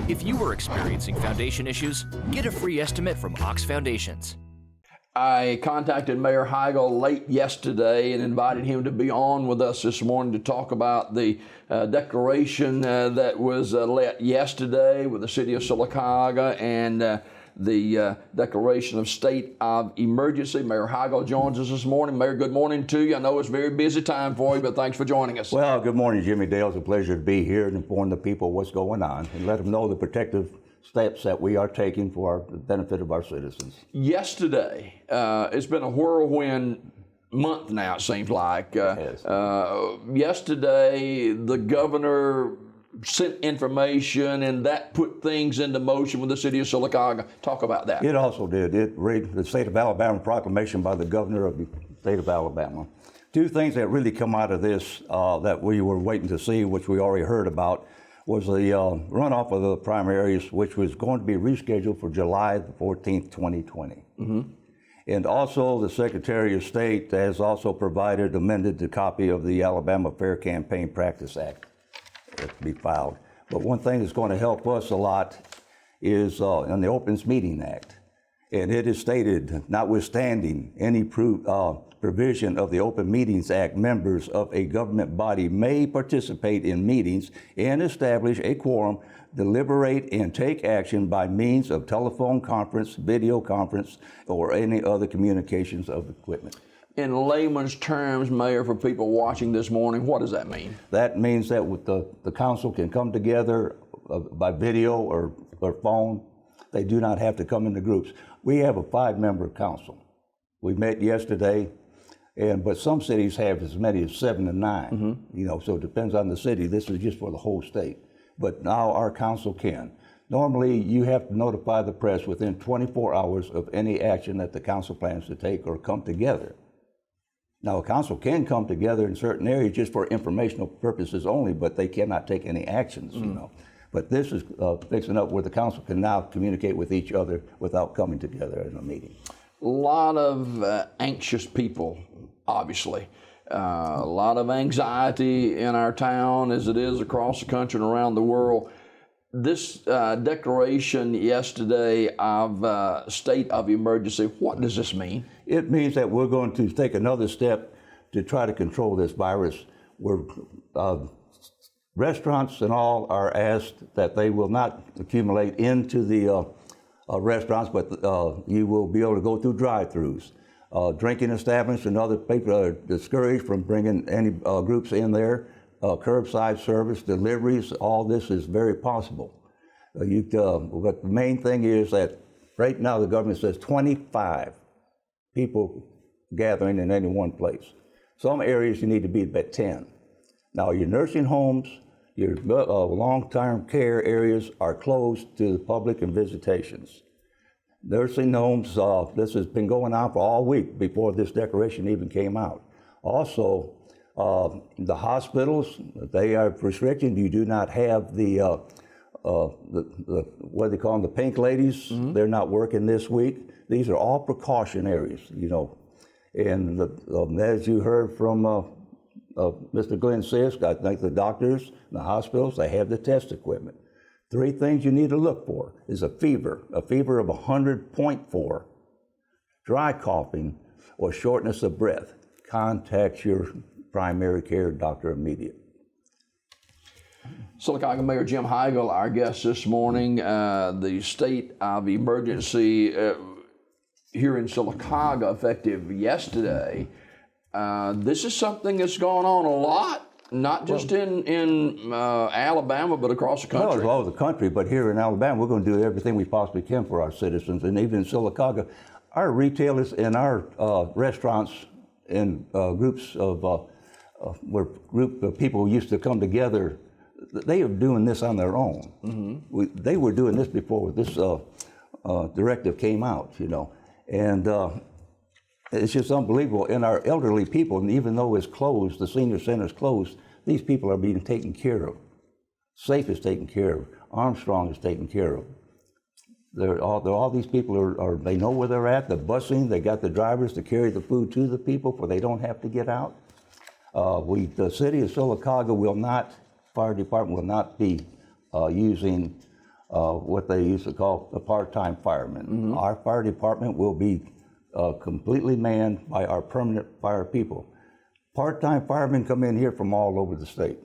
If you are experiencing foundation issues, get a free estimate from Ox Foundations. I contacted Mayor Heigl late yesterday and invited him to be on with us this morning to talk about the declaration that was let yesterday with the city of Sylacauga and the declaration of state of emergency. Mayor Heigl joins us this morning. Mayor, good morning to you. I know it's a very busy time for you, but thanks for joining us. Well, good morning, Jimmy Dale. It's a pleasure to be here and inform the people what's going on and let them know the protective steps that we are taking for the benefit of our citizens. Yesterday, it's been a whirlwind month now, it seems like. Yesterday, the governor sent information, and that put things into motion with the city of Sylacauga. Talk about that. It also did. It read the state of Alabama proclamation by the governor of the state of Alabama. Two things that really come out of this that we were waiting to see, which we already heard about, was the runoff of the primaries, which was going to be rescheduled for July the 14th, 2020. Mm-hmm. And also the Secretary of State has also provided amended the copy of the Alabama Fair Campaign Practice Act to be filed. But one thing that's going to help us a lot is in the Opens Meeting Act. And it is stated, notwithstanding any provision of the Open Meetings Act, members of a government body may participate in meetings and establish a quorum, deliberate and take action by means of telephone conference, video conference, or any other communications of equipment. In layman's terms, Mayor, for people watching this morning, what does that mean? That means that with the council can come together by video or phone. They do not have to come into groups. We have a 5-member council. We met yesterday, but some cities have as many as 7 to 9. Mm-hmm. So it depends on the city. This is just for the whole state. But now our council can. Normally, you have to notify the press within 24 hours of any action that the council plans to take or come together. Now, a council can come together in certain areas just for informational purposes only, but they cannot take any actions, But this is fixing up where the council can now communicate with each other without coming together in a meeting. A lot of anxious people, obviously. A lot of anxiety in our town as it is across the country and around the world. This declaration yesterday of state of emergency, what does this mean? It means that we're going to take another step to try to control this virus. Restaurants and all are asked that they will not accumulate into the restaurants, but you will be able to go through drive-thrus. Drinking establishments and other people are discouraged from bringing any groups in there. Curbside service, deliveries, all this is very possible. But the main thing is that right now the government says 25 people gathering in any one place. Some areas you need to be at 10. Now your nursing homes, your long-term care areas are closed to the public and visitations. Nursing homes, this has been going on for all week before this declaration even came out. Also, the hospitals, they are restricted. You do not have the what they call them, the pink ladies. Mm-hmm. They're not working this week. These are all precaution areas, And as you heard from Mr. Glenn Sisk, I think the doctors, the hospitals, they have the test equipment. 3 things you need to look for is a fever of 100.4, dry coughing, or shortness of breath. Contact your primary care doctor immediately. Sylacauga Mayor Jim Heigl, our guest this morning. The state of emergency here in Sylacauga, effective yesterday. This is something that's gone on a lot, not just in Alabama, but across the country. Well, all over the country, but here in Alabama, we're going to do everything we possibly can for our citizens. And even in Sylacauga, our retailers and our restaurants and groups of people who used to come together, they are doing this on their own. Mm-hmm. They were doing this before this directive came out, And it's just unbelievable. And our elderly people, and even though it's closed, the senior center is closed, these people are being taken care of. Safe is taken care of. Armstrong is taken care of. All these people they know where they're at. The busing, they got the drivers to carry the food to the people so they don't have to get out. The city of Sylacauga fire department will not be using what they used to call a part-time fireman. Our fire department will be completely manned by our permanent fire people. Part-time firemen come in here from all over the state.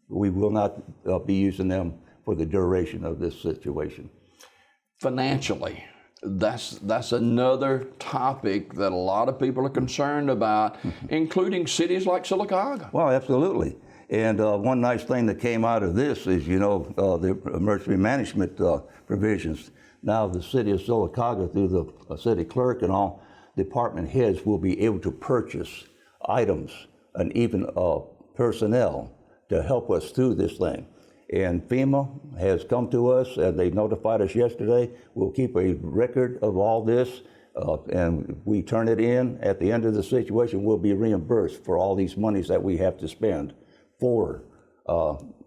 We will not be using them for the duration of this situation. Financially, that's another topic that a lot of people are concerned about, including cities like Sylacauga. Well, absolutely. And one nice thing that came out of this is, the emergency management provisions. Now the city of Sylacauga, through the city clerk and all department heads, will be able to purchase items and even personnel to help us through this thing. And FEMA has come to us, and they notified us yesterday. We'll keep a record of all this, and we turn it in. At the end of the situation, we'll be reimbursed for all these monies that we have to spend for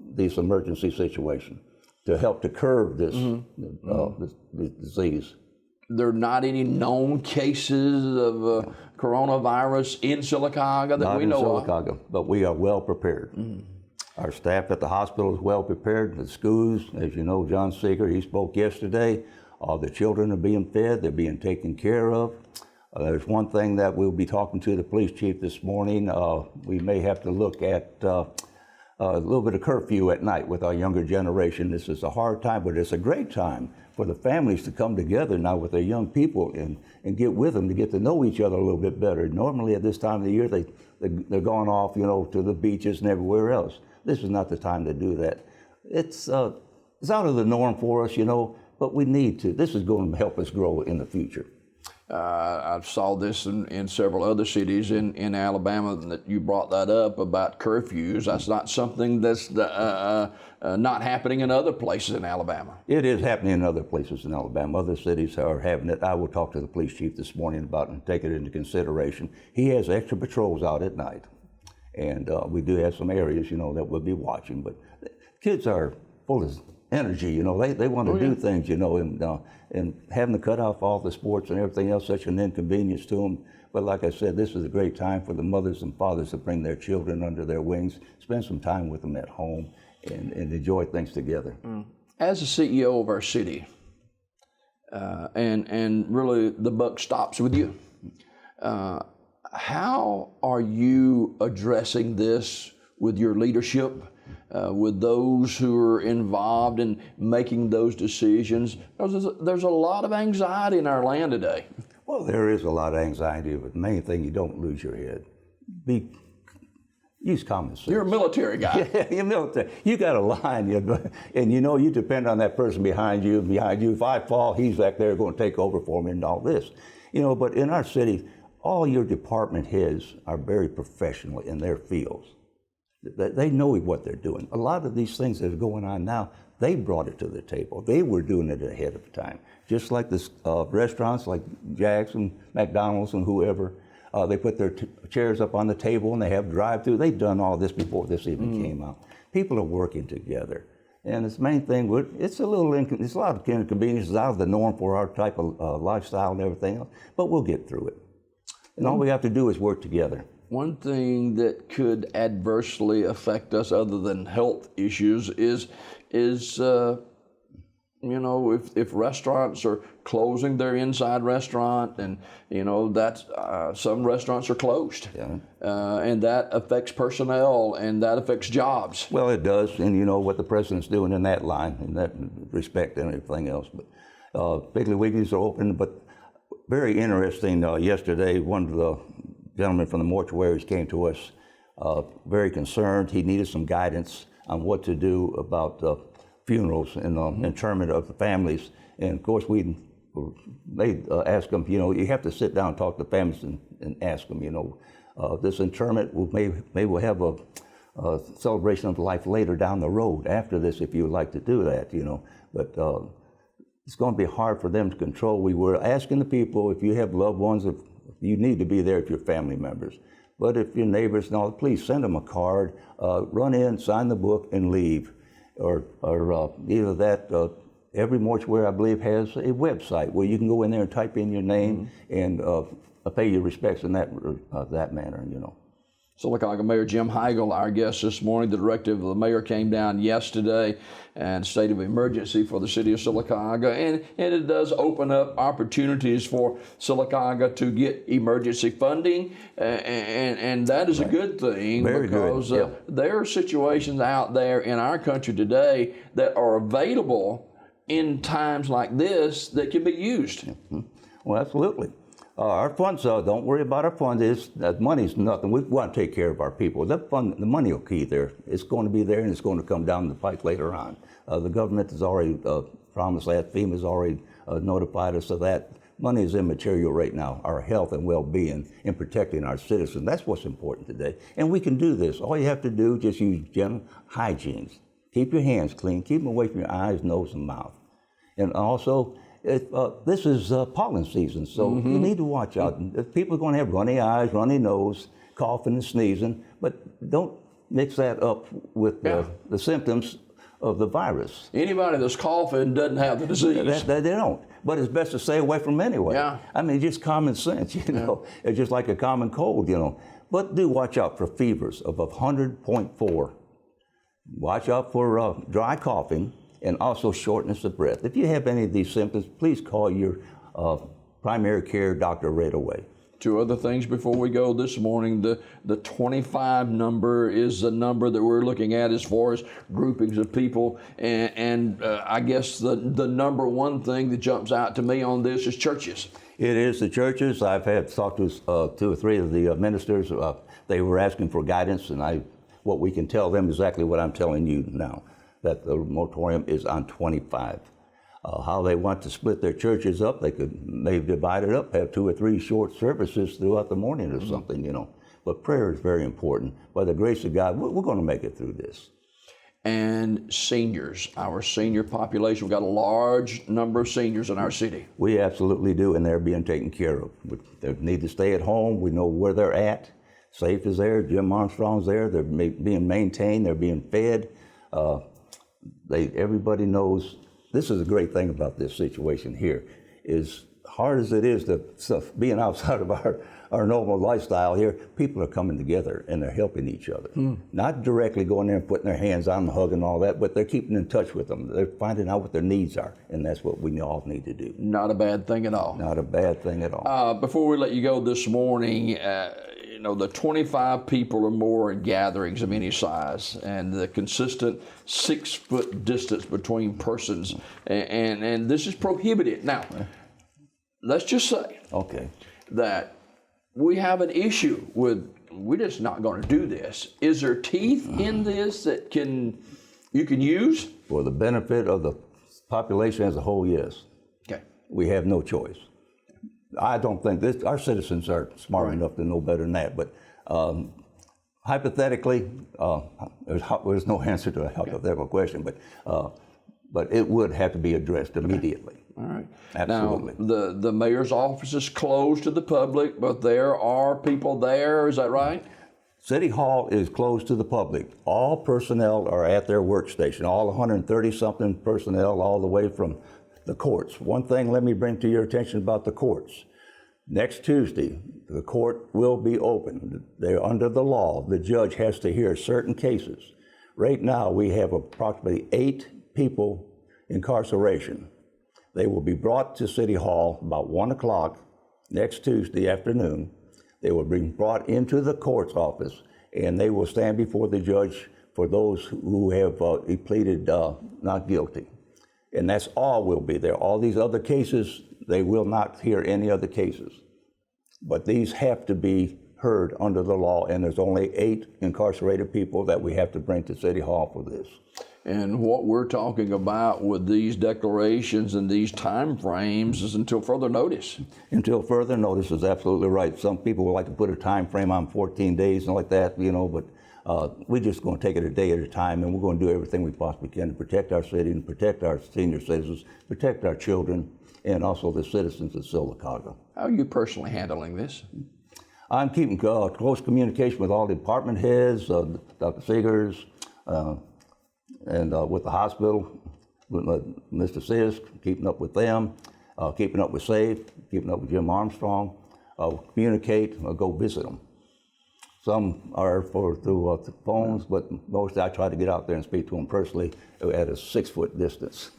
this emergency situation to help to curb this, this disease. There are not any known cases of coronavirus in Sylacauga that we know of? Not in Sylacauga, but we are well prepared. Our staff at the hospital is well prepared. The schools, as you know, John Seeger, he spoke yesterday. The children are being fed, they're being taken care of. There's one thing that we'll be talking to the police chief this morning. We may have to look at a little bit of curfew at night with our younger generation. This is a hard time, but it's a great time for the families to come together now with their young people and get with them to get to know each other a little bit better. Normally at this time of the year, they're going off, to the beaches and everywhere else. This is not the time to do that. It's out of the norm for us, but we need to. This is going to help us grow in the future. I saw this in several other cities in Alabama that you brought that up about curfews. That's not something that's not happening in other places in Alabama. It is happening in other places in Alabama. Other cities are having it. I will talk to the police chief this morning about it and take it into consideration. He has extra patrols out at night. And we do have some areas, that we'll be watching. But kids are full of energy, they want to do things, and having to cut off all the sports and everything else, such an inconvenience to them. But like I said, this is a great time for the mothers and fathers to bring their children under their wings, spend some time with them at home, and enjoy things together. As a CEO of our city, and really the buck stops with you, how are you addressing this with your leadership, with those who are involved in making those decisions? There's a lot of anxiety in our land today. Well, there is a lot of anxiety, but the main thing, you don't lose your head. Use common sense. You're a military guy. Yeah, you're military. You got a line, and you depend on that person behind you. If I fall, he's back there going to take over for me and all this. But in our city, all your department heads are very professional in their fields. They know what they're doing. A lot of these things that are going on now, they brought it to the table. They were doing it ahead of time. Just like the restaurants like Jack's and McDonald's and whoever, they put their chairs up on the table and they have drive-through. They've done all this before this even came out. People are working together. And the main thing, it's a lot of inconveniences out of the norm for our type of lifestyle and everything else, but we'll get through it. And all we have to do is work together. One thing that could adversely affect us, other than health issues, is if restaurants are closing their inside restaurant, and that's some restaurants are closed, and that affects personnel and that affects jobs. Well, it does, and what the president's doing in that line, in that respect, and everything else. But Piggly Wiggly's are open, but. Very interesting, yesterday, one of the gentlemen from the mortuaries came to us, very concerned. He needed some guidance on what to do about funerals and interment of the families. And of course, they asked him, you have to sit down and talk to families and ask them, this interment, maybe we'll have a celebration of life later down the road after this if you would like to do that, But it's going to be hard for them to control. We were asking the people, if you have loved ones, if you need to be there if you're family members. But if your neighbors and all, please send them a card, run in, sign the book, and leave. Or either that, every mortuary, I believe, has a website where you can go in there and type in your name and pay your respects in that manner, Sylacauga Mayor Jim Heigl, our guest this morning. The directive of the mayor came down yesterday and state of emergency for the city of Sylacauga. And it does open up opportunities for Sylacauga to get emergency funding. And that is a good thing. Very because good. there are situations out there in our country today that are available in times like this that can be used. Mm-hmm. Well, absolutely. Our funds, don't worry about our funds. That money's nothing. We want to take care of our people. That fund, the money will be there. It's going to be there, and it's going to come down the pike later on. The government has already promised that. FEMA's already notified us of that. Money is immaterial right now. Our health and well-being and protecting our citizens. That's what's important today. And we can do this. All you have to do is just use general hygiene. Keep your hands clean. Keep them away from your eyes, nose, and mouth. And also, this is pollen season, so you need to watch out. People are going to have runny eyes, runny nose, coughing and sneezing, but don't mix that up with the symptoms of the virus. Anybody that's coughing doesn't have the disease. They don't, but it's best to stay away from them anyway. Yeah. I mean, just common sense, you know. It's just like a common cold, you know. But do watch out for fevers above 100.4. Watch out for dry coughing, and also shortness of breath. If you have any of these symptoms, please call your primary care doctor right away. Two other things before we go this morning. The 25 number is the number that we're looking at as far as groupings of people. And I guess the number one thing that jumps out to me on this is churches. It is the churches. I've had talked to 2 or 3 of the ministers. They were asking for guidance, and what we can tell them exactly what I'm telling you now, that the moratorium is on 25. How they want to split their churches up, they could maybe divide it up, have 2 or 3 short services throughout the morning or something, you know. But prayer is very important. By the grace of God, we're going to make it through this. And seniors, our senior population, we've got a large number of seniors in our city. We absolutely do, and they're being taken care of. They need to stay at home. We know where they're at. Safe is there. Jim Armstrong's there. They're being maintained. They're being fed. Everybody knows. This is a great thing about this situation here. Is hard as it is to being outside of our normal lifestyle here, people are coming together and they're helping each other. Not directly going there and putting their hands on them, hugging, all that, but they're keeping in touch with them. They're finding out what their needs are, and that's what we all need to do. Not a bad thing at all. Not a bad thing at all. Before we let you go this morning, the 25 people or more in gatherings of any size, and the consistent 6-foot distance between persons, and this is prohibited. Now, let's just say that we have an issue with, we're just not going to do this. Is there teeth in this that you can use? For the benefit of the population as a whole, yes. Okay. We have no choice. I don't think our citizens are smart enough to know better than that, but hypothetically, there's no answer to a hypothetical question, but it would have to be addressed immediately. All right. Absolutely. Now, the mayor's office is closed to the public, but there are people there, is that right? City Hall is closed to the public. All personnel are at their workstation, all 130-something personnel, all the way from the courts. One thing let me bring to your attention about the courts. Next Tuesday, the court will be open. They're under the law. The judge has to hear certain cases. Right now, we have approximately 8 people in incarceration. They will be brought to City Hall about 1 o'clock next Tuesday afternoon. They will be brought into the court's office, and they will stand before the judge for those who have pleaded not guilty. And that's all will be there. All these other cases, they will not hear any other cases. But these have to be heard under the law, and there's only 8 incarcerated people that we have to bring to City Hall for this. And what we're talking about with these declarations and these time frames is until further notice. Until further notice is absolutely right. Some people would like to put a time frame on 14 days and like that, you know, but we're just going to take it a day at a time, and we're going to do everything we possibly can to protect our city and protect our senior citizens, protect our children, and also the citizens of Sylacauga. How are you personally handling this? I'm keeping close communication with all the department heads, Dr. Seegers, and with the hospital, with Mr. Sisk, keeping up with them, keeping up with SAFE, keeping up with Jim Armstrong, communicate, go visit them. Some are through phones, but mostly I try to get out there and speak to them personally at a 6-foot distance.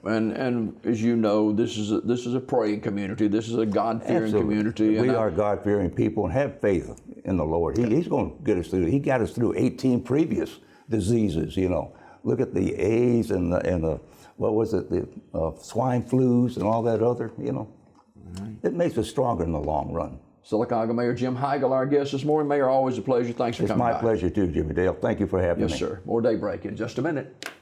And as you know, this is a praying community. This is a God-fearing community. We are God-fearing people and have faith in the Lord. He's going to get us through. He got us through 18 previous diseases. You know, look at the AIDS and the what was it, the swine flus and all that other. You know, it makes us stronger in the long run. Sylacauga Mayor Jim Heigl, our guest this morning. Mayor, always a pleasure. Thanks for coming by. It's my pleasure too, Jimmy Dale. Thank you for having me. Yes, sir. More Daybreak in just a minute.